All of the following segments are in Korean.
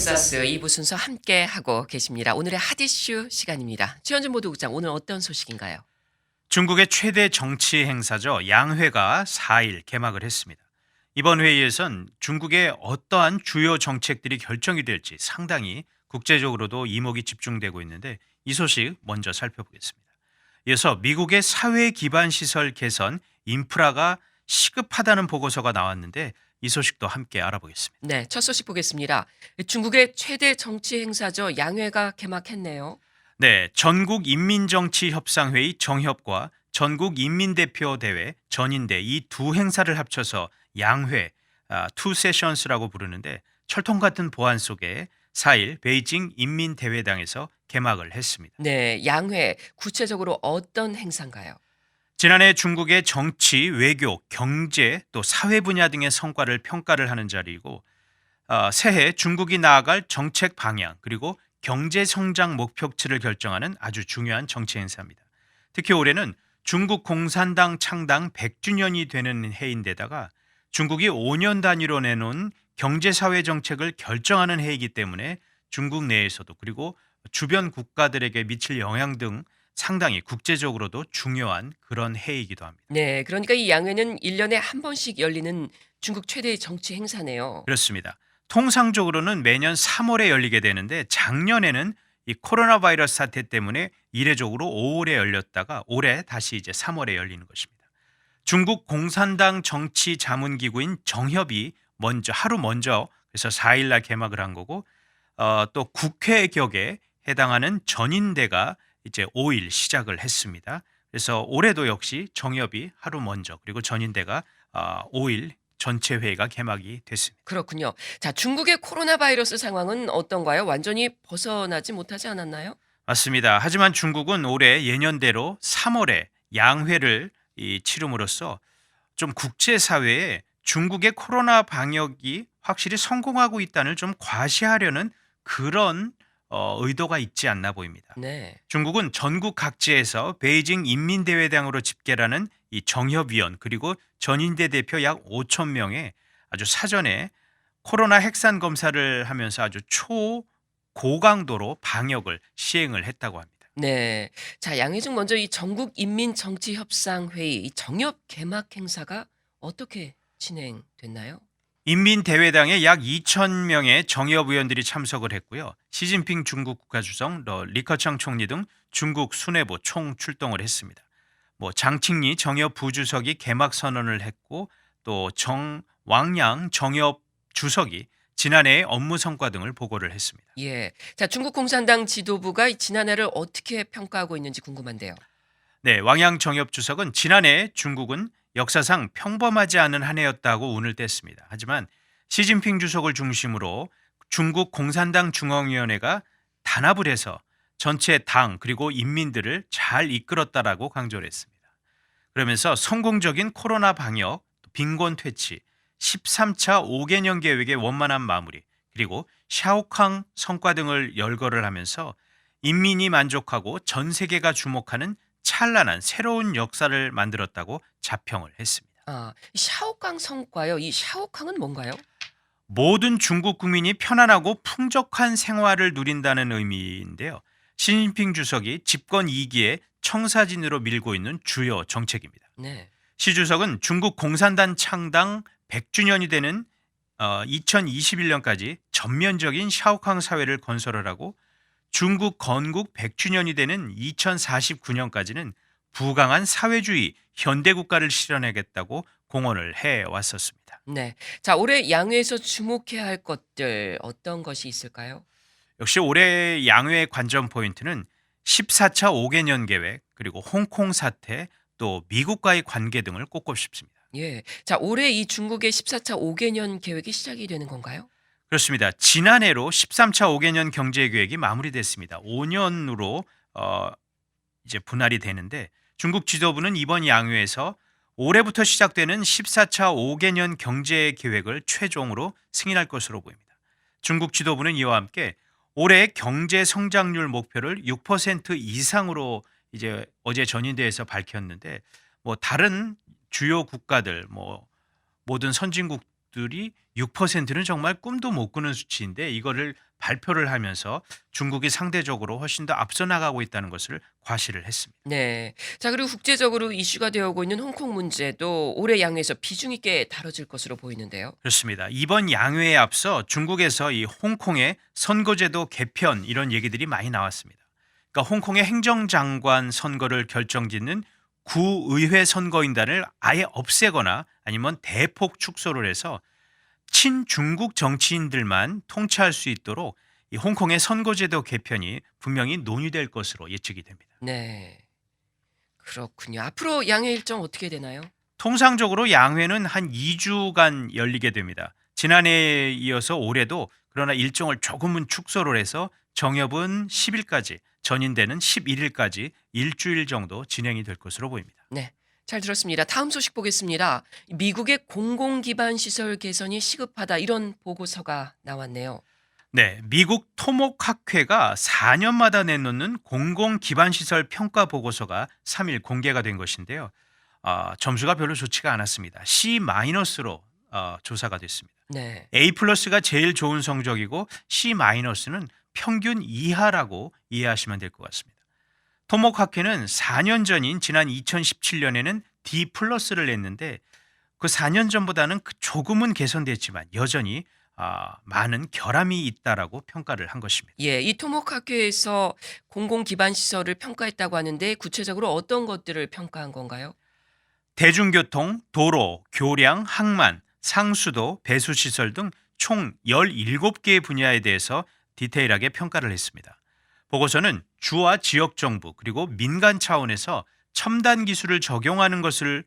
텍사스 2부 순서 함께 하고 계십니다. 오늘의 핫 이슈 시간입니다. 최현준 보도국장, 오늘 어떤 소식인가요? 중국의 최대 정치 행사죠. 양회가 4일 개막을 했습니다. 이번 회의에선 중국의 어떠한 주요 정책들이 결정이 될지 상당히 국제적으로도 이목이 집중되고 있는데 이 소식 먼저 살펴보겠습니다. 이어서 미국의 사회 기반 시설 개선, 인프라가 시급하다는 보고서가 나왔는데 이 소식도 함께 알아보겠습니다. 네, 첫 소식 보겠습니다. 중국의 최대 정치 행사죠. 양회가 개막했네요. 네, 전국인민정치협상회의 정협과 전국인민대표대회 전인대 이 두 행사를 합쳐서 양회, 투 세션스라고 부르는데 철통 같은 보안 속에 4일 베이징 인민대회당에서 개막을 했습니다. 네, 양회 구체적으로 어떤 행사인가요? 지난해 중국의 정치, 외교, 경제 또 사회 분야 등의 성과를 평가를 하는 자리이고 새해 중국이 나아갈 정책 방향 그리고 경제 성장 목표치를 결정하는 아주 중요한 정치 행사입니다. 특히 올해는 중국 공산당 창당 100주년이 되는 해인데다가 중국이 5년 단위로 내놓은 경제사회 정책을 결정하는 해이기 때문에 중국 내에서도 그리고 주변 국가들에게 미칠 영향 등 상당히 국제적으로도 중요한 그런 해이기도 합니다. 네, 그러니까 이 양회는 1년에 한 번씩 열리는 중국 최대의 정치 행사네요. 그렇습니다. 통상적으로는 매년 3월에 열리게 되는데 작년에는 이 코로나 바이러스 사태 때문에 이례적으로 5월에 열렸다가 올해 다시 이제 3월에 열리는 것입니다. 중국 공산당 정치 자문 기구인 정협이 하루 먼저 그래서 4일 날 개막을 한 거고 또 국회 격에 해당하는 전인대가 이제 5일 시작을 했습니다. 그래서 올해도 역시 정협이 하루 먼저 그리고 전인대가 5일 전체 회의가 개막이 됐습니다. 그렇군요. 자, 중국의 코로나 바이러스 상황은 어떤가요? 완전히 벗어나지 못하지 않았나요? 맞습니다. 하지만 중국은 올해 예년대로 3월에 양회를 치름으로써 좀 국제사회에 중국의 코로나 방역이 확실히 성공하고 있다는 좀 과시하려는 그런 의도가 있지 않나 보입니다. 네. 중국은 전국 각지에서 베이징 인민대회당으로 집계라는 이 정협위원 그리고 전인대 대표 약 5천 명의 아주 사전에 코로나 핵산 검사를 하면서 아주 초고강도로 방역을 시행을 했다고 합니다. 네. 자, 양회 중 먼저 이 전국인민정치협상회의 이 정협 개막 행사가 어떻게 진행됐나요? 인민대회당에 약 2천 명의 정협 의원들이 참석을 했고요. 시진핑 중국 국가주석, 리커창 총리 등 중국 수뇌부 총 출동을 했습니다. 장칭리 정협 부주석이 개막 선언을 했고 또 정왕양 정협 주석이 지난해의 업무 성과 등을 보고를 했습니다. 예. 자, 중국 공산당 지도부가 이 지난해를 어떻게 평가하고 있는지 궁금한데요. 네, 왕양 정협 주석은 지난해 중국은 역사상 평범하지 않은 한 해였다고 운을 뗐습니다. 하지만 시진핑 주석을 중심으로 중국 공산당 중앙위원회가 단합을 해서 전체 당 그리고 인민들을 잘 이끌었다라고 강조를 했습니다. 그러면서 성공적인 코로나 방역, 빈곤 퇴치, 13차 5개년 계획의 원만한 마무리, 그리고 샤오캉 성과 등을 열거를 하면서 인민이 만족하고 전 세계가 주목하는 찬란한 새로운 역사를 만들었다고 자평을 했습니다. 아, 이 샤오캉 성과요. 이 샤오캉은 뭔가요? 모든 중국 국민이 편안하고 풍족한 생활을 누린다는 의미인데요. 시진핑 주석이 집권 2기에 청사진으로 밀고 있는 주요 정책입니다. 네. 시 주석은 중국 공산당 창당 100주년이 되는 2021년까지 전면적인 샤오캉 사회를 건설을 하고 중국 건국 100주년이 되는 2049년까지는 부강한 사회주의 현대국가를 실현하겠다고 공언을 해왔었습니다. 네. 자, 올해 양회에서 주목해야 할 것들 어떤 것이 있을까요? 역시 올해 양회의 관전 포인트는 14차 5개년 계획 그리고 홍콩 사태 또 미국과의 관계 등을 꼽고 싶습니다. 예. 자, 올해 이 중국의 14차 5개년 계획이 시작이 되는 건가요? 그렇습니다. 지난해로 13차 5개년 경제 계획이 마무리됐습니다. 5년으로 이제 분할이 되는데 중국 지도부는 이번 양회에서 올해부터 시작되는 14차 5개년 경제 계획을 최종으로 승인할 것으로 보입니다. 중국 지도부는 이와 함께 올해 경제 성장률 목표를 6% 이상으로 이제 어제 전인대에서 밝혔는데 다른 주요 국가들 모든 선진국들이 6%는 정말 꿈도 못 꾸는 수치인데 이거를 발표를 하면서 중국이 상대적으로 훨씬 더 앞서 나가고 있다는 것을 과시를 했습니다. 네. 자, 그리고 국제적으로 이슈가 되어 오고 있는 홍콩 문제도 올해 양회에서 비중 있게 다뤄질 것으로 보이는데요. 그렇습니다. 이번 양회에 앞서 중국에서 이 홍콩의 선거제도 개편 이런 얘기들이 많이 나왔습니다. 그러니까 홍콩의 행정장관 선거를 결정짓는 구의회 선거인단을 아예 없애거나 아니면 대폭 축소를 해서 친중국 정치인들만 통치할 수 있도록 이 홍콩의 선거제도 개편이 분명히 논의될 것으로 예측이 됩니다. 네. 그렇군요. 앞으로 양회 일정 어떻게 되나요? 통상적으로 양회는 한 2주간 열리게 됩니다. 지난해에 이어서 올해도 그러나 일정을 조금은 축소를 해서 정협은 10일까지, 전인대는 11일까지 일주일 정도 진행이 될 것으로 보입니다. 네. 잘 들었습니다. 다음 소식 보겠습니다. 미국의 공공기반 시설 개선이 시급하다 이런 보고서가 나왔네요. 네, 미국 토목학회가 4년마다 내놓는 공공기반시설 평가 보고서가 3일 공개가 된 것인데요. 점수가 별로 좋지가 않았습니다. C-로 조사가 됐습니다. 네. A+가 제일 좋은 성적이고 C-는 평균 이하라고 이해하시면 될 것 같습니다. 토목학회는 4년 전인 지난 2017년에는 D+를 냈는데 그 4년 전보다는 조금은 개선됐지만 여전히 많은 결함이 있다라고 평가를 한 것입니다. 예, 이 토목학회에서 공공기반 시설을 평가했다고 하는데 구체적으로 어떤 것들을 평가한 건가요? 대중교통, 도로, 교량, 항만, 상수도, 배수시설 등 총 17개의 분야에 대해서 디테일하게 평가를 했습니다. 보고서는 주와 지역정부 그리고 민간 차원에서 첨단 기술을 적용하는 것을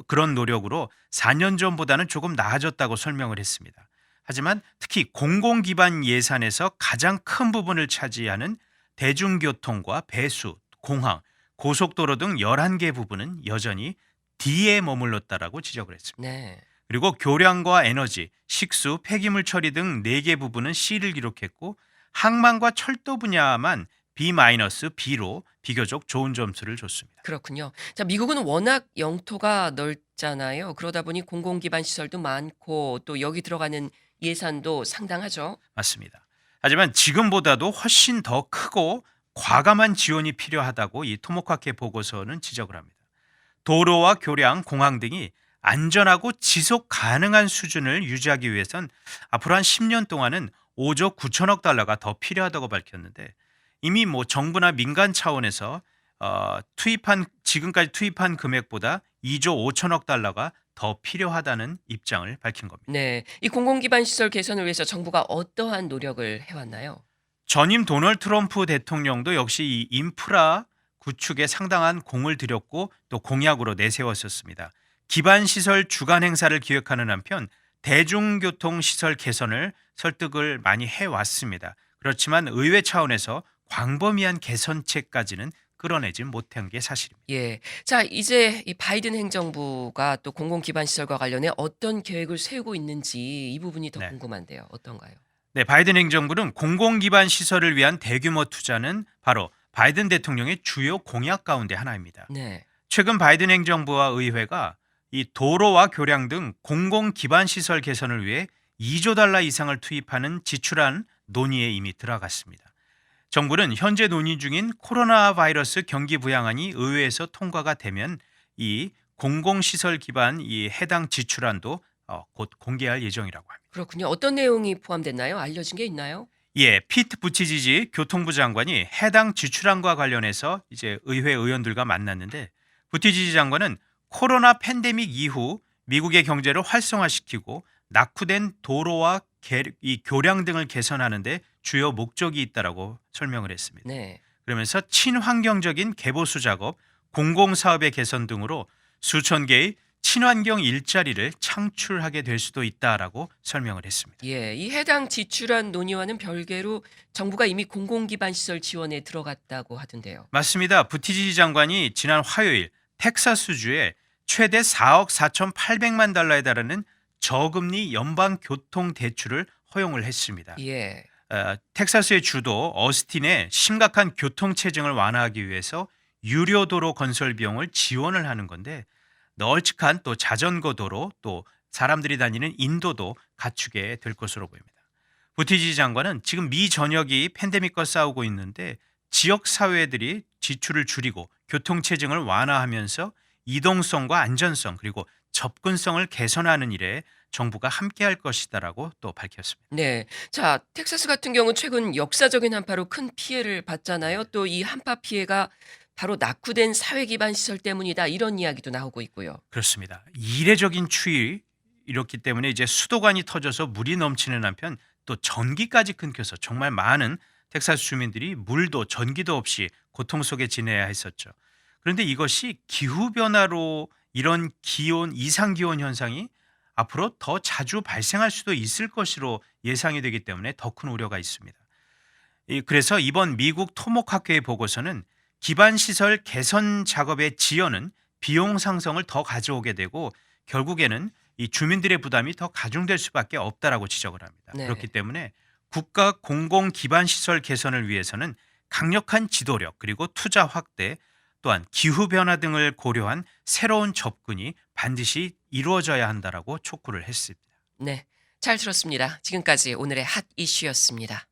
그런 노력으로 4년 전보다는 조금 나아졌다고 설명을 했습니다. 하지만 특히 공공기반 예산에서 가장 큰 부분을 차지하는 대중교통과 배수, 공항, 고속도로 등 11개 부분은 여전히 D에 머물렀다라고 지적을 했습니다. 네. 그리고 교량과 에너지, 식수, 폐기물 처리 등 4개 부분은 C를 기록했고 항만과 철도 분야만 B-B로 비교적 좋은 점수를 줬습니다. 그렇군요. 자, 미국은 워낙 영토가 넓잖아요. 그러다 보니 공공기반 시설도 많고 또 여기 들어가는 예산도 상당하죠. 맞습니다. 하지만 지금보다도 훨씬 더 크고 과감한 지원이 필요하다고 이 토목학회 보고서는 지적을 합니다. 도로와 교량, 공항 등이 안전하고 지속 가능한 수준을 유지하기 위해선 앞으로 한 10년 동안은 5조 9천억 달러가 더 필요하다고 밝혔는데 이미 정부나 민간 차원에서 지금까지 투입한 금액보다 2조 5천억 달러가 더 필요하다는 입장을 밝힌 겁니다. 네. 이 공공기반 시설 개선을 위해서 정부가 어떠한 노력을 해왔나요? 전임 도널드 트럼프 대통령도 역시 이 인프라 구축에 상당한 공을 들였고 또 공약으로 내세웠었습니다. 기반시설 주간 행사를 기획하는 한편 대중교통 시설 개선을 설득을 많이 해왔습니다. 그렇지만 의회 차원에서 광범위한 개선책까지는 끌어내지 못한 게 사실입니다. 예. 자, 이제 이 바이든 행정부가 또 공공기반 시설과 관련해 어떤 계획을 세우고 있는지 이 부분이 더 네. 궁금한데요. 어떤가요? 네, 바이든 행정부는 공공기반 시설을 위한 대규모 투자는 바로 바이든 대통령의 주요 공약 가운데 하나입니다. 네. 최근 바이든 행정부와 의회가 이 도로와 교량 등 공공 기반 시설 개선을 위해 2조 달러 이상을 투입하는 지출안 논의에 이미 들어갔습니다. 정부는 현재 논의 중인 코로나 바이러스 경기 부양안이 의회에서 통과가 되면 이 공공시설 기반 이 해당 지출안도 곧 공개할 예정이라고 합니다. 그렇군요. 어떤 내용이 포함됐나요? 알려진 게 있나요? 예, 피트 부티지지 교통부 장관이 해당 지출안과 관련해서 이제 의회 의원들과 만났는데 부티지지 장관은 코로나 팬데믹 이후 미국의 경제를 활성화시키고 낙후된 도로와 이 교량 등을 개선하는 데 주요 목적이 있다라고 설명을 했습니다. 네. 그러면서 친환경적인 개보수 작업, 공공사업의 개선 등으로 수천 개의 친환경 일자리를 창출하게 될 수도 있다라고 설명을 했습니다. 예. 이 해당 지출안 논의와는 별개로 정부가 이미 공공기반 시설 지원에 들어갔다고 하던데요. 맞습니다. 부티지 장관이 지난 화요일 텍사스주에 최대 4억 4,800만 달러에 달하는 저금리 연방 교통 대출을 허용을 했습니다. 예. 텍사스의 주도 어스틴의 심각한 교통 체증을 완화하기 위해서 유료 도로 건설 비용을 지원을 하는 건데 널찍한 또 자전거 도로 또 사람들이 다니는 인도도 갖추게 될 것으로 보입니다. 부티지 장관은 지금 미 전역이 팬데믹과 싸우고 있는데 지역 사회들이 지출을 줄이고 교통체증을 완화하면서 이동성과 안전성 그리고 접근성을 개선하는 일에 정부가 함께할 것이다라고 또 밝혔습니다. 네. 자, 텍사스 같은 경우 최근 역사적인 한파로 큰 피해를 봤잖아요. 또 이 한파 피해가 바로 낙후된 사회 기반 시설 때문이다. 이런 이야기도 나오고 있고요. 그렇습니다. 이례적인 추위 이렇기 때문에 이제 수도관이 터져서 물이 넘치는 한편 또 전기까지 끊겨서 정말 많은 텍사스 주민들이 물도 전기도 없이 고통 속에 지내야 했었죠. 그런데 이것이 기후 변화로 이런 기온 이상 기온 현상이 앞으로 더 자주 발생할 수도 있을 것으로 예상이 되기 때문에 더 큰 우려가 있습니다. 그래서 이번 미국 토목학회의 보고서는 기반 시설 개선 작업의 지연은 비용 상승을 더 가져오게 되고 결국에는 이 주민들의 부담이 더 가중될 수밖에 없다라고 지적을 합니다. 네. 그렇기 때문에 국가 공공 기반 시설 개선을 위해서는 강력한 지도력 그리고 투자 확대 또한 기후 변화 등을 고려한 새로운 접근이 반드시 이루어져야 한다라고 촉구를 했습니다. 네. 잘 들었습니다. 지금까지 오늘의 핫 이슈였습니다.